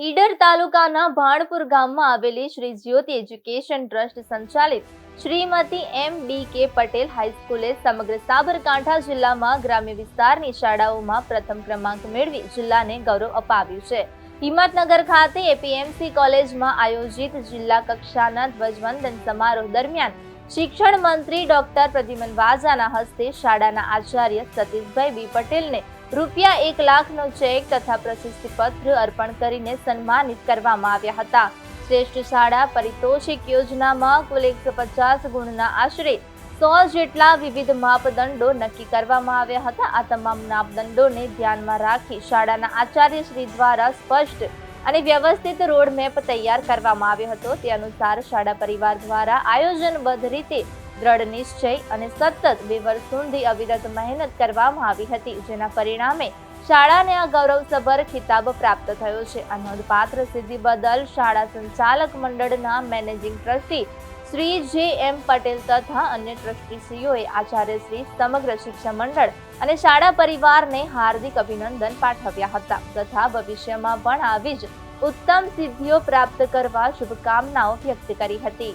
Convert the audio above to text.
ઈડર તાલુકાના ભાણપુર ગામમાં આવેલી શ્રી જ્યોતિ એજ્યુકેશન ટ્રસ્ટ સંચાલિત શ્રીમતી M.D.K. પટેલ હાઈસ્કૂલે સમગ્ર સાબરકાંઠા જિલ્લામાં ગ્રામ્ય વિસ્તારની શાળાઓમાં પ્રથમ ક્રમાંક મેળવી જિલ્લાને ગૌરવ અપાવ્યું છે. હિંમતનગર ખાતે APMC કોલેજમાં આયોજિત જિલ્લા કક્ષાના ધ્વજવંદન સમારોહ દરમિયાન શિક્ષણ મંત્રી ડોક્ટર પ્રદ્યુમન વાજાના હસ્તે શાળાના આચાર્ય સતીશભાઈ બી પટેલને ₹1 લાખનો ચેક તથા પ્રશસ્તિપત્ર અર્પણ કરીને સન્માનિત કરવામાં આવ્યા હતા. શ્રેષ્ઠ શાળા પારિતોષિક યોજનામાં કુલ 150 ગુણના આશરે 100 જેટલા વિવિધ માપદંડો નક્કી કરવામાં આવ્યા હતા. આ તમામ માપદંડોને ધ્યાનમાં રાખી શાળાના આચાર્યશ્રી દ્વારા સ્પષ્ટ અને વ્યવસ્થિત રોડમેપ તૈયાર કરવામાં આવ્યો હતો. તે અનુસાર શાળા પરિવાર દ્વારા આયોજનબદ્ધ રીતે દ્રઢ નિશ્ચય અને સતત 2 વર્ષ સુધી અવિરત મહેનત કરવામાં આવી હતી, જેના પરિણામે શાળાને આ ગૌરવસભર ખિતાબ પ્રાપ્ત થયો છે. આ નોંધપાત્ર સિદ્ધિ બદલ શાળા સંચાલક મંડળના managing trustee Shri J.M. Patel તથા અન્ય ટ્રસ્ટીશ્રીઓએ આચાર્યશ્રી, સમગ્ર શિક્ષણ મંડળ અને શાળા પરિવારને હાર્દિક અભિનંદન પાઠવ્યા હતા તથા ભવિષ્યમાં પણ આવી જ ઉત્તમ સિદ્ધિઓ પ્રાપ્ત કરવા શુભકામનાઓ વ્યક્ત કરી હતી.